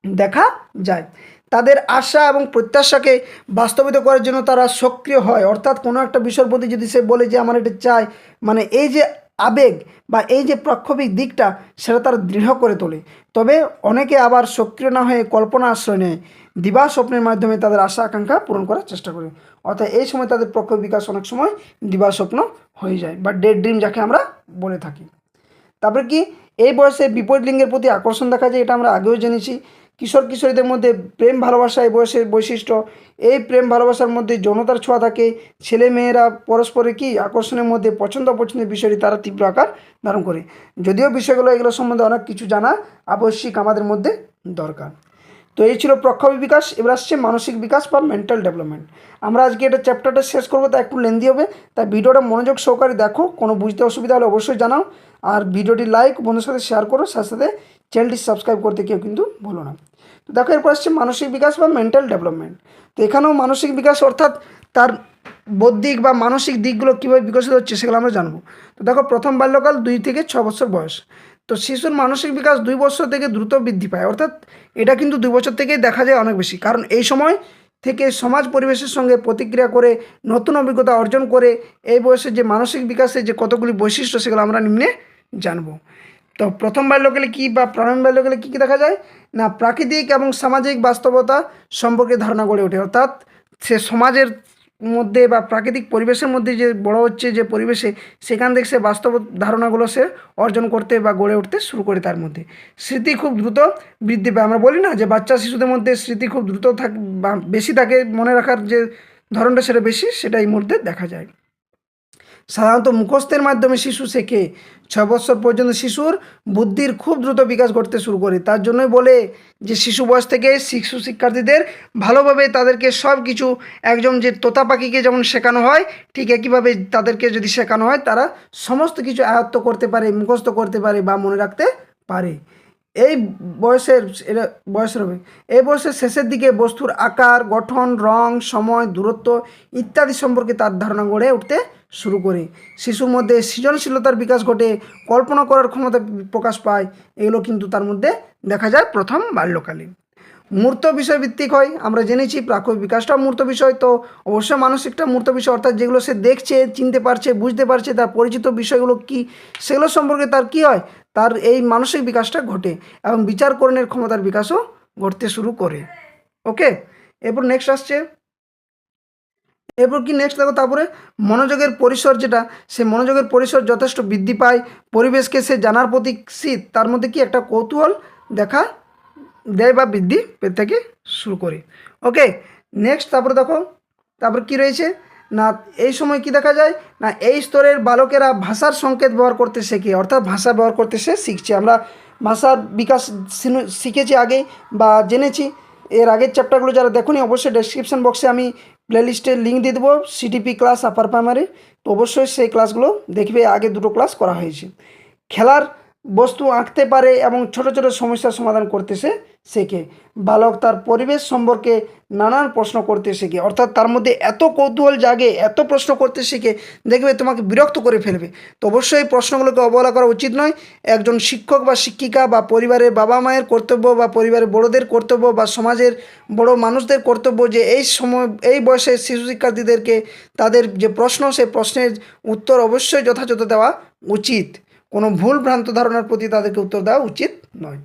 দেখা যায়। তাদের আশা এবং প্রত্যাশাকে বাস্তবিত করার জন্য তারা সক্রিয় হয়, অর্থাৎ কোনো একটা বিষয়ের প্রতি যদি সে বলে যে আমার এটা চাই, মানে এই যে আবেগ বা এই যে প্রাক্ষবিক দিকটা সেটা তারা দৃঢ় করে তোলে। তবে অনেকে আবার সক্রিয় না হয়ে কল্পনা আশ্রয় নেয়, দিবা স্বপ্নের মাধ্যমে তাদের আশা আকাঙ্ক্ষা পূরণ করার চেষ্টা করে। অর্থাৎ এই সময় তাদের প্রক্ষোভ বিকাশ অনেক সময় দিবা স্বপ্ন হয়ে যায় বা ডে ড্রিম যাকে আমরা বলে থাকি। তারপরে কি এই বয়সে বিপরীত লিঙ্গের প্রতি আকর্ষণ দেখা যায়, এটা আমরা আগেও জেনেছি। কিশোর কিশোরীদের মধ্যে প্রেম ভালোবাসা এই বয়সের বৈশিষ্ট্য। এই প্রেম ভালোবাসার মধ্যে যৌনতার ছোঁয়া থাকে। ছেলে মেয়েরা পরস্পরে কি আকর্ষণের মধ্যে পছন্দ অপছন্দের বিষয়টি তারা তীব্র আকার ধারণ করে। যদিও বিষয়গুলো এগুলো সম্বন্ধে অনেক কিছু জানা আবশ্যিক আমাদের মধ্যে দরকার। তো এই ছিল প্রক্ষোভী বিকাশ। এবার আসছে মানসিক বিকাশ বা মেন্টাল ডেভেলপমেন্ট। আমরা আজকে এটা চ্যাপ্টারটা শেষ করবো, তা একটু লেন্দি হবে, তাই ভিডিওটা মনোযোগ সহকারে দেখো। কোনো বুঝতে অসুবিধা হলে অবশ্যই জানাও, আর ভিডিওটি লাইক বন্ধুর সাথে শেয়ার করো, সাথে সাথে চ্যানেলটি সাবস্ক্রাইব করতে কেউ কিন্তু ভুলো না। তো দেখো এরপর আসছে মানসিক বিকাশ বা মেন্টাল ডেভেলপমেন্ট। তো এখানেও মানসিক বিকাশ অর্থাৎ তার বৌদ্ধিক বা মানসিক দিকগুলো কীভাবে বিকশিত হচ্ছে সেগুলো আমরা জানবো। তো দেখো প্রথম বাল্যকাল 2 থেকে 6 বছর বয়স। তো শিশুর মানসিক বিকাশ 2 বছর থেকে দ্রুত বৃদ্ধি পায়, অর্থাৎ এটা কিন্তু 2 বছর থেকেই দেখা যায় অনেক বেশি, কারণ এই সময় থেকে সমাজ পরিবেশের সঙ্গে প্রতিক্রিয়া করে নতুন অভিজ্ঞতা অর্জন করে এই বয়সে যে মানসিক বিকাশের যে কতগুলি বৈশিষ্ট্য সেগুলো আমরা নিম্নে জানবো। তো প্রথম বাল্যকালে কী বা প্রারম্ভিক বাল্যকালে কী কী দেখা যায় না, প্রাকৃতিক এবং সামাজিক বাস্তবতা সম্পর্কে ধারণা গড়ে ওঠে। অর্থাৎ সে সমাজের মধ্যে বা প্রাকৃতিক পরিবেশের মধ্যে যে বড় হচ্ছে যে পরিবেশে, সেখান থেকে সে বাস্তব ধারণাগুলো সে অর্জন করতে বা গড়ে উঠতে শুরু করে। তার মধ্যে স্মৃতি খুব দ্রুত বৃদ্ধি পায়। আমরা বলি না যে বাচ্চা শিশুদের মধ্যে স্মৃতি খুব দ্রুত থাকে বা বেশি থাকে, মনে রাখার যে ধরনটা সেটা বেশি, সেটা এই মুহূর্তে দেখা যায়। সাধারণত মুখস্থের মাধ্যমে শিশু শেখে। 6 বছর পর্যন্ত শিশুর বুদ্ধির খুব দ্রুত বিকাশ ঘটতে শুরু করে। তার জন্যই বলে যে শিশু বয়স থেকে শিক্ষার্থীদের ভালোভাবে তাদেরকে সব কিছু, একজন যে তোতা পাখিকে যেমন শেখানো হয় ঠিক একইভাবে তাদেরকে যদি শেখানো হয়, তারা সমস্ত কিছু আয়ত্ত করতে পারে, মুখস্থ করতে পারে বা মনে রাখতে পারে। এই বয়সের হবে এই বয়সের শেষের দিকে বস্তুর আকার, গঠন, রং, সময়, দূরত্ব ইত্যাদি সম্পর্কে তার ধারণা গড়ে উঠতে শুরু করে। শিশুর মধ্যে সৃজনশীলতার বিকাশ ঘটে, কল্পনা করার ক্ষমতা প্রকাশ পায়। এগুলো কিন্তু তার মধ্যে দেখা যায় প্রথম বাল্যকালে। মূর্ত বিষয় ভিত্তিক হয়, আমরা জেনেছি প্রাথমিক বিকাশটা মূর্ত বিষয়। তো অবশ্যই মানসিকটা মূর্ত বিষয়, অর্থাৎ যেগুলো সে দেখছে, চিনতে পারছে, বুঝতে পারছে, তার পরিচিত বিষয়গুলো কি সেগুলো সম্পর্কে তার কি হয়, তার এই মানসিক বিকাশটা ঘটে এবং বিচারকরণের ক্ষমতার বিকাশও ঘটতে শুরু করে। ওকে, এরপর নেক্সট আসছে, এরপর কি নেক্সট দেখো, তারপরে মনোযোগের পরিসর, যেটা সে মনোযোগের পরিসর যথেষ্ট বৃদ্ধি পায়। পরিবেশকে সে জানার প্রতি তার মধ্যে কি একটা কৌতূহল দেখা দেয় বা বৃদ্ধি পেতে থেকে শুরু করে। ওকে, নেক্সট তারপরে দেখো, তারপর কি রয়েছে না, এই সময় কি দেখা যায় না, এই স্তরের বালকেরা ভাষার সংকেত ব্যবহার করতে শেখে, অর্থাৎ ভাষা ব্যবহার করতে সে শিখছে। আমরা ভাষার বিকাশ শিখেছি আগেই বা জেনেছি। এর আগের চ্যাপ্টারগুলো যারা দেখুনি অবশ্যই ডেসক্রিপশন বক্সে আমি প্লেলিস্টের লিঙ্ক দিয়ে দেবো, সিটিপি ক্লাস আপার প্রাইমারি। তো অবশ্যই সেই ক্লাসগুলো দেখবে, আগে 2টো ক্লাস করা হয়েছে। খেলার বস্তু আঁকতে পারে এবং ছোট ছোট সমস্যার সমাধান করতে সে শেখে। বালক তার পরিবেশ সম্পর্কে নানান প্রশ্ন করতে শেখে, অর্থাৎ তার মধ্যে এত কৌতূহল জাগে, এত প্রশ্ন করতে শিখে, দেখবে তোমাকে বিরক্ত করে ফেলবে। তো অবশ্যই এই প্রশ্নগুলোকে অবহেলা করা উচিত নয়। একজন শিক্ষক বা শিক্ষিকা বা পরিবারের বাবা মায়ের কর্তব্য বা পরিবারের বড়োদের কর্তব্য বা সমাজের বড় মানুষদের কর্তব্য যে এই সময় এই বয়সে শিশু শিক্ষার্থীদেরকে তাদের যে প্রশ্ন, সেই প্রশ্নের উত্তর অবশ্যই যথাযথ দেওয়া উচিত। কোনো ভুল ভ্রান্ত ধারণার প্রতি তাদেরকে উত্তর দেওয়া উচিত নয়।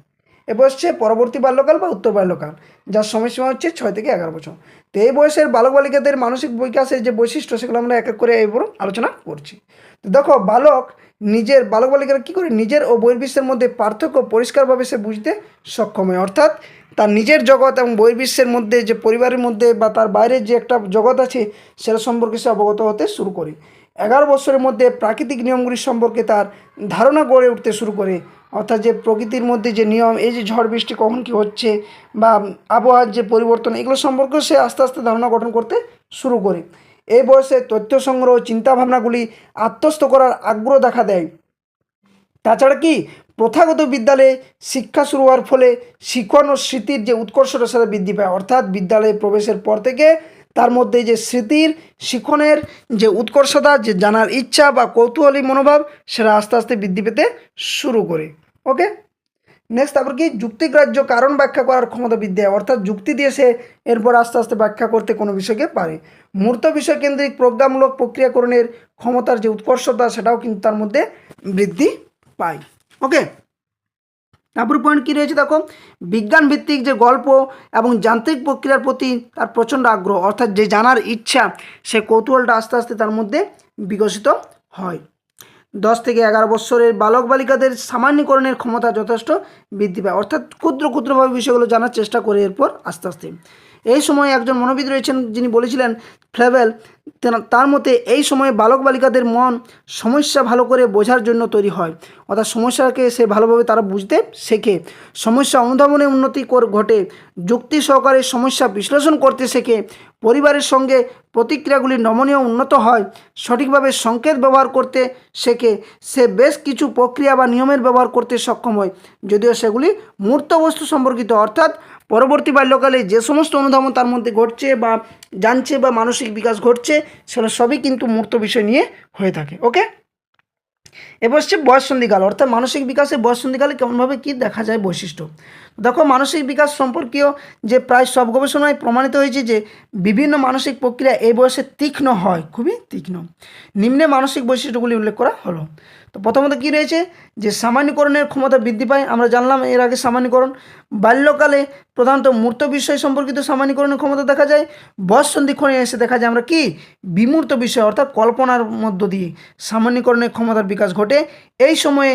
এরপর হচ্ছে পরবর্তী বাল্যকাল বা উত্তর বাল্যকাল, যার সময়সীমা হচ্ছে 6 থেকে 11 বছর। তো এই বয়সের বালক বালিকাদের মানসিক বিকাশের যে বৈশিষ্ট্য সেগুলো আমরা এক এক করে এরপর আলোচনা করছি। তো দেখো বালক বালিকারা কী করে নিজের ও বহির্বিশ্বের মধ্যে পার্থক্য পরিষ্কারভাবে সে বুঝতে সক্ষম হয়, অর্থাৎ তার নিজের জগৎ এবং বহির্বিশ্বের মধ্যে যে পরিবারের মধ্যে বা তার বাইরের যে একটা জগৎ আছে সেটা সম্পর্কে সে অবগত হতে শুরু করে। 11 বছরের মধ্যে প্রাকৃতিক নিয়মগুলি সম্পর্কে তার ধারণা গড়ে উঠতে শুরু করে, অর্থাৎ যে প্রকৃতির মধ্যে যে নিয়ম, এই যে ঝড় বৃষ্টি কখন কী হচ্ছে বা আবহাওয়ার যে পরিবর্তন, এগুলো সম্পর্কেও সে আস্তে আস্তে ধারণা গঠন করতে শুরু করে। এই বয়সে তথ্য সংগ্রহ, চিন্তাভাবনাগুলি আত্মস্থ করার আগ্রহ দেখা দেয়। তাছাড়া কি প্রথাগত বিদ্যালয়ে শিক্ষা শুরু হওয়ার ফলে শিখন ও স্মৃতির যে উৎকর্ষটা সেটা বৃদ্ধি পায়, অর্থাৎ বিদ্যালয়ে প্রবেশের পর থেকে তার মধ্যে যে স্মৃতির শিখনের যে উৎকর্ষতা, যে জানার ইচ্ছা বা কৌতূহলী মনোভাব, সেটা আস্তে আস্তে বৃদ্ধি পেতে শুরু করে। ওকে, নেক্সট তারপর কি যুক্তিগ্রাহ্য কারণ ব্যাখ্যা করার ক্ষমতা বৃদ্ধি হয়, অর্থাৎ যুক্তি দিয়ে সে এরপর আস্তে আস্তে ব্যাখ্যা করতে কোনো বিষয়কে পারে। মূর্ত বিষয় কেন্দ্রিক প্রজ্ঞামূলক প্রক্রিয়াকরণের ক্ষমতার যে উৎকর্ষতা সেটাও কিন্তু তার মধ্যে বৃদ্ধি পায়। ওকে, তারপর পয়েন্ট কী রয়েছে দেখো, বিজ্ঞান ভিত্তিক যে গল্প এবং যান্ত্রিক প্রক্রিয়ার প্রতি তার প্রচণ্ড আগ্রহ, অর্থাৎ যে জানার ইচ্ছা, সে কৌতূহলটা আস্তে আস্তে তার মধ্যে বিকশিত হয়। 10 থেকে 11 বছরের বালক বালিকাদের সামান্যীকরণের ক্ষমতা যথেষ্ট বৃদ্ধি পায়, অর্থাৎ ক্ষুদ্র ক্ষুদ্রভাবে বিষয়গুলো জানার চেষ্টা করে এরপর আস্তে আস্তে। এই সময় একজন মনোবিদ রয়েছেন যিনি বলেছিলেন ফ্লেবেল, তার মতে এই সময়ে বালক বালিকাদের মন সমস্যা ভালো করে বোঝার জন্য তৈরি হয়, অর্থাৎ সমস্যাকে সে ভালোভাবে তারা বুঝতে শেখে, সমস্যা অনুধাবনে উন্নতি ঘটে, যুক্তি সহকারে সমস্যা বিশ্লেষণ করতে শেখে, পরিবারের সঙ্গে প্রতিক্রিয়াগুলি নমনীয় উন্নত হয়, সঠিকভাবে সংকেত ব্যবহার করতে শেখে, সে বেশ কিছু প্রক্রিয়া বা নিয়মের ব্যবহার করতে সক্ষম হয়, যদিও সেগুলি মূর্ত বস্তু সম্পর্কিত, অর্থাৎ পরবর্তী বাল্যকালে যে সমস্ত অনুধাবন তার মধ্যে ঘটছে বা জানছে বা মানসিক বিকাশ ঘটছে সেগুলো সবই কিন্তু মূর্ত বিষয় নিয়ে হয়ে থাকে। ওকে, এবার হচ্ছে বয়ঃসন্ধিকাল, অর্থাৎ মানসিক বিকাশে বয়ঃসন্ধিকালে কেমনভাবে কী দেখা যায় বৈশিষ্ট্য। দেখো, মানসিক বিকাশ সম্পর্কীয় যে প্রায় সব গবেষণায় প্রমাণিত হয়েছে যে বিভিন্ন মানসিক প্রক্রিয়া এই বয়সে তীক্ষ্ণ হয়, খুবই তীক্ষ্ণ। নিম্নে মানসিক বৈশিষ্ট্যগুলি উল্লেখ করা হলো। তো প্রথমত কী রয়েছে, যে সামান্যীকরণের ক্ষমতা বৃদ্ধি পায়, আমরা জানলাম এর আগে সামান্যীকরণ। বাল্যকালে প্রধানত মূর্ত বিষয় সম্পর্কিত সামান্যীকরণের ক্ষমতা দেখা যায়, বয়ঃসন্ধিক্ষণে এসে দেখা যায় আমরা কি বিমূর্ত বিষয় অর্থাৎ কল্পনার মধ্য দিয়ে সামান্যীকরণের ক্ষমতার বিকাশ ঘটে। এই সময়ে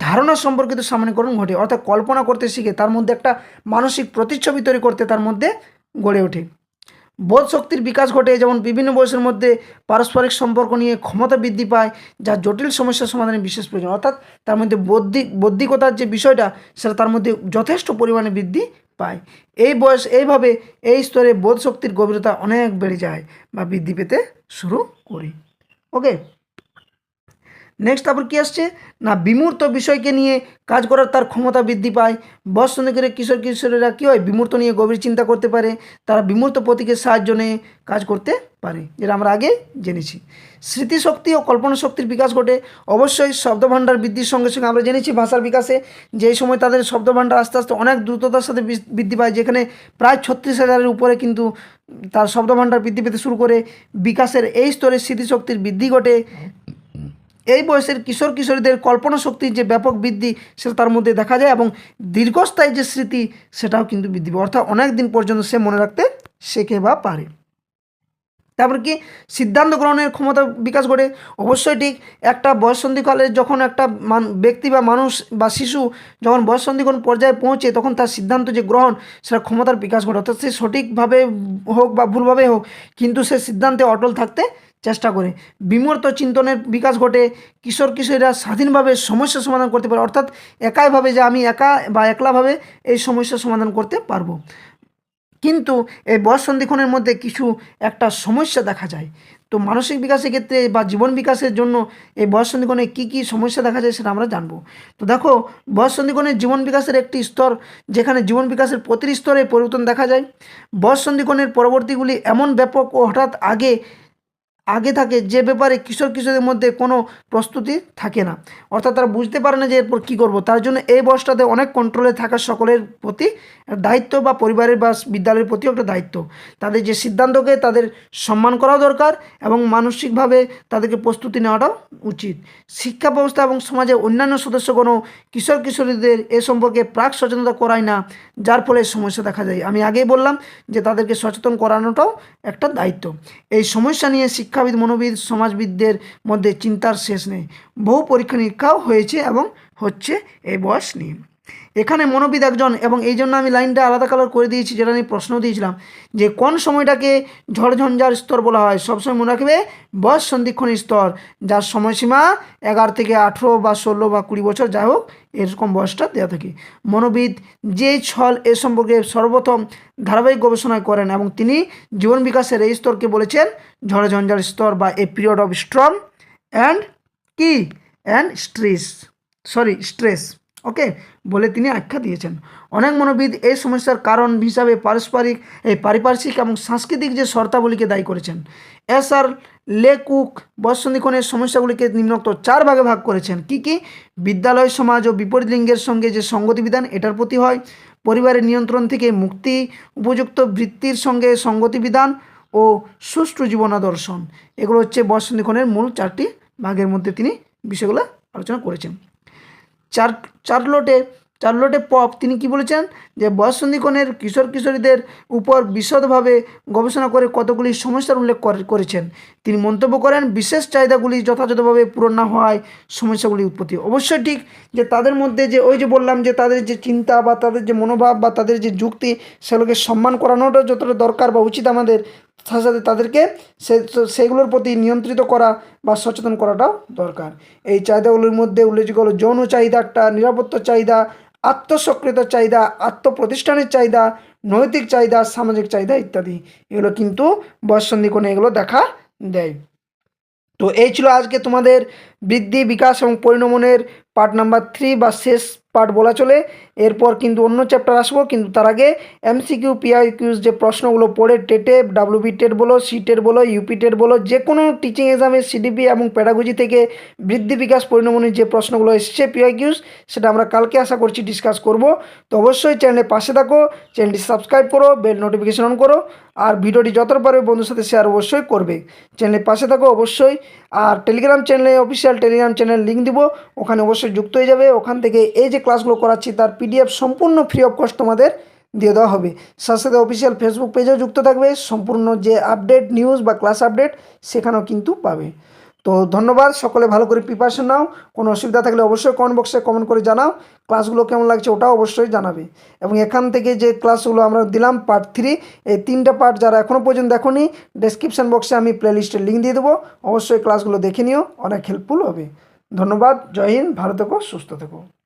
ধারণা সম্পর্কিত সামান্যীকরণ ঘটে, অর্থাৎ কল্পনা করতে শিখে তার মধ্যে একটা মানসিক প্রতিচ্ছবি তৈরি করতে তার মধ্যে গড়ে ওঠে। বোধ শক্তির বিকাশ ঘটে, যেমন বিভিন্ন বয়সের মধ্যে পারস্পরিক সম্পর্ক নিয়ে ক্ষমতা বৃদ্ধি পায়, যা জটিল সমস্যার সমাধানে বিশেষ প্রয়োজন, অর্থাৎ তার মধ্যে বৌদ্ধিকতার যে বিষয়টা সেটা তার মধ্যে যথেষ্ট পরিমাণে বৃদ্ধি পায়। এই বয়স এইভাবে এই স্তরে বোধ শক্তির গভীরতা অনেক বেড়ে যায় বা বৃদ্ধি পেতে শুরু করে। ওকে, নেক্সট তারপর কী আসছে না, বিমূর্ত বিষয়কে নিয়ে কাজ করার তার ক্ষমতা বৃদ্ধি পায়। বয়ঃসন্ধি করে কিশোর কিশোরীরা কী হয়, বিমূর্ত নিয়ে গভীর চিন্তা করতে পারে, তারা বিমূর্ত প্রতীকের সাহায্য নিয়ে কাজ করতে পারে, যেটা আমরা আগে জেনেছি। স্মৃতিশক্তি ও কল্পনা শক্তির বিকাশ ঘটে, অবশ্যই শব্দভাণ্ডার বৃদ্ধির সঙ্গে সঙ্গে আমরা জেনেছি ভাষার বিকাশে যে সময় তাদের শব্দভাণ্ডার আস্তে আস্তে অনেক দ্রুততার সাথে বৃদ্ধি পায়, যেখানে প্রায় 36,000-এর উপরে কিন্তু তার শব্দভাণ্ডার বৃদ্ধি পেতে শুরু করে। বিকাশের এই স্তরে স্মৃতিশক্তির বৃদ্ধি ঘটে। এই বয়সের কিশোর কিশোরীদের কল্পনা শক্তির যে ব্যাপক বৃদ্ধি সেটা তার মধ্যে দেখা যায়, এবং দীর্ঘস্থায়ী যে স্মৃতি সেটাও কিন্তু বৃদ্ধি পায়, অর্থাৎ অনেক দিন পর্যন্ত সে মনে রাখতে শেখে বা পারে। তারপর কি, সিদ্ধান্ত গ্রহণের ক্ষমতা বিকাশ ঘটে, অবশ্যই ঠিক। একটা বয়ঃসন্ধিকালে যখন একটা ব্যক্তি বা মানুষ বা শিশু যখন বয়ঃসন্ধিকরণ পর্যায়ে পৌঁছে তখন তার সিদ্ধান্ত যে গ্রহণ সেটা ক্ষমতার বিকাশ ঘটে, অর্থাৎ সে সঠিকভাবে হোক বা ভুলভাবে হোক কিন্তু সে সিদ্ধান্তে অটল থাকতে চেষ্টা করে। বিমূর্ত চিন্তনের বিকাশ ঘটে, কিশোর কিশোরীরা স্বাধীনভাবে সমস্যা সমাধান করতে পারে, অর্থাৎ একাইভাবে যে আমি একা বা একলাভাবে এই সমস্যার সমাধান করতে পারবো। কিন্তু এই বয়ঃসন্ধিক্ষণের মধ্যে কিছু একটা সমস্যা দেখা যায়। তো মানসিক বিকাশের ক্ষেত্রে বা জীবন বিকাশের জন্য এই বয়ঃসন্ধিক্ষণে কী কী সমস্যা দেখা যায় সেটা আমরা জানবো। তো দেখো, বয়ঃসন্ধিক্ষণের জীবন বিকাশের একটি স্তর, যেখানে জীবন বিকাশের প্রতিটি স্তরে পরিবর্তন দেখা যায়। বয়ঃসন্ধিক্ষণের পরবর্তীগুলি এমন ব্যাপক ও হঠাৎ আগে থাকে যে ব্যাপারে কিশোর কিশোরদের মধ্যে কোনো প্রস্তুতি থাকে না, অর্থাৎ তারা বুঝতে পারে না যে এরপর কী করবো। তার জন্য এই বয়সটাতে অনেক কন্ট্রোলে থাকা সকলের প্রতি দায়িত্ব, বা পরিবারের বা বিদ্যালয়ের প্রতিও একটা দায়িত্ব। তাদের যে সিদ্ধান্তকে তাদের সম্মান করা দরকার এবং মানসিকভাবে তাদেরকে প্রস্তুতি নেওয়াটাও উচিত। শিক্ষা ব্যবস্থা এবং সমাজের অন্যান্য সদস্যগণও কিশোর কিশোরীদের এ সম্পর্কে প্রাক সচেতনতা করায় না, যার ফলে সমস্যা দেখা যায়। আমি আগেই বললাম যে তাদেরকে সচেতন করানোটাও একটা দায়িত্ব। এই সমস্যা নিয়ে শিক্ষাবিদ, মনোবিদ, সমাজবিদদের মধ্যে চিন্তার শেষ নেই। বহু পরীক্ষা নিরীক্ষাও হয়েছে এবং হচ্ছে এই বয়স নিয়ে। এখানে মনোবিদ একজন, এবং এই জন্য আমি লাইনটা আলাদা কালার করে দিয়েছি, যেটা নিয়ে প্রশ্ন দিয়েছিলাম যে কোন সময়টাকে ঝড়ঝঞ্ঝার স্তর বলা হয়। সবসময় মনে রাখবে বয়স সন্ধিক্ষণ স্তর, যার সময়সীমা 11 থেকে 18 বা 16 বা 20 বছর, যাই হোক এরকম বয়সটা দেওয়া থাকে। মনোবিদ যেই ছল এ সম্পর্কে সর্বপ্রথম ধারাবাহিক গবেষণা করেন, এবং তিনি জীবন বিকাশের এই স্তরকে বলেছেন ঝড়ঝঞ্ঝার স্তর বা a period of storm and stress ওকে বলে তিনি আখ্যা দিয়েছেন। অনেক মনোবিদ এই সমস্যার কারণ হিসাবে পারিপার্শ্বিক এবং সাংস্কৃতিক যে শর্তাবলীকে দায়ী করেছেন। এস.আর. লে কুক বয়ঃসন্ধিক্ষণের সমস্যাগুলিকে নিম্নোক্ত 4 ভাগে ভাগ করেছেন। কি? বিদ্যালয়, সমাজ ও বিপরীত লিঙ্গের সঙ্গে যে সঙ্গতি বিধান এটার প্রতি হয়, পরিবারের নিয়ন্ত্রণ থেকে মুক্তি, উপযুক্ত বৃত্তির সঙ্গে সঙ্গতি বিধান ও সুষ্ঠু জীবনাদর্শন। এগুলো হচ্ছে বয়ঃসন্ধিক্ষণের মূল 4টি ভাগের মধ্যে তিনি বিষয়গুলো আলোচনা করেছেন। চার্লোটে পপ তিনি কি বলেছেন যে বয়ঃসন্ধিক্ষণের কিশোর কিশোরীদের উপর বিশদভাবে গবেষণা করে কতগুলি সমস্যার উল্লেখ করেছেন। তিনি মন্তব্য করেন বিশেষ চাহিদাগুলি যথাযথভাবে পূরণ না হওয়ায় সমস্যাগুলি উৎপত্তি। অবশ্যই ঠিক যে তাদের মধ্যে যে ওই যে বললাম যে তাদের যে চিন্তা বা তাদের যে মনোভাব বা তাদের যে যুক্তি সেগুলোকে সম্মান করানোটা যতটা দরকার বা উচিত আমাদের, সাথে সাথে তাদেরকে সেগুলোর প্রতি নিয়ন্ত্রিত করা বা সচেতন করাটাও দরকার। এই চাহিদাগুলোর মধ্যে উল্লেখযোগ্য হলো যৌন চাহিদা একটা, নিরাপত্তা চাহিদা, আত্মসক্রিয়তার চাহিদা, আত্মপ্রতিষ্ঠানের চাহিদা, নৈতিক চাহিদা, সামাজিক চাহিদা ইত্যাদি। এগুলো কিন্তু বয়ঃসন্ধিক্ষণে এগুলো দেখা দেয়। তো এই ছিল আজকে তোমাদের বৃদ্ধি, বিকাশ এবং পরিণমনের পার্ট নাম্বার 3 বা শেষ পার্ট বলা চলে। এরপর কিন্তু অন্য চ্যাপ্টার আসবো, কিন্তু তার আগে এমসিকিউ পিআইকিউজ যে প্রশ্নগুলো পড়ে টেটে, ডাব্লিউবি টেট বলো, সি টেট বলো, ইউপি টেট বলো, যে কোনো টিচিং এক্সামে সিডিপি এবং প্যাডাগজি থেকে বৃদ্ধি, বিকাশ, পরিণমনের যে প্রশ্নগুলো এসছে পিআইকিউজ, সেটা আমরা কালকে আশা করছি ডিসকাস করব। তো অবশ্যই চ্যানেলের পাশে থাকো, চ্যানেলটি সাবস্ক্রাইব করো, বেল নোটিফিকেশন অন করো, আর ভিডিওটি যতটা পারবে বন্ধুর সাথে শেয়ার অবশ্যই করবে। চ্যানেলের পাশে থাকো অবশ্যই। আর টেলিগ্রাম চ্যানেলে, অফিসিয়াল টেলিগ্রাম চ্যানেল লিঙ্ক দিব, ওখানে অবশ্যই যুক্ত হয়ে যাবে। ওখান থেকে এই যে ক্লাসগুলো করাচ্ছি তার পিডিএফ সম্পূর্ণ ফ্রি অফ কস্ট তোমাদের দিয়ে দেওয়া হবে। সাথে সাথে অফিসিয়াল ফেসবুক পেজেও যুক্ত থাকবে, সম্পূর্ণ যে আপডেট নিউজ বা ক্লাস আপডেট সেখানেও কিন্তু পাবে। তো ধন্যবাদ, সকলে ভালো করে প্রিপারেশন নাও। কোনো অসুবিধা থাকলে অবশ্যই কমেন্ট বক্সে কমেন্ট করে জানাও। ক্লাসগুলো কেমন লাগছে ওটাও অবশ্যই জানাবে। এবং এখান থেকে যে ক্লাসগুলো আমরা দিলাম পার্ট 3, এই 3টে পার্ট যারা এখনও পর্যন্ত দেখোনি, ডেসক্রিপশন বক্সে আমি প্লেলিস্টের লিঙ্ক দিয়ে দেবো, অবশ্যই ক্লাসগুলো দেখে নিও, অনেক হেল্পফুল হবে। ধন্যবাদ, জয় হিন্দ, ভালো থেকো, সুস্থ থেকো।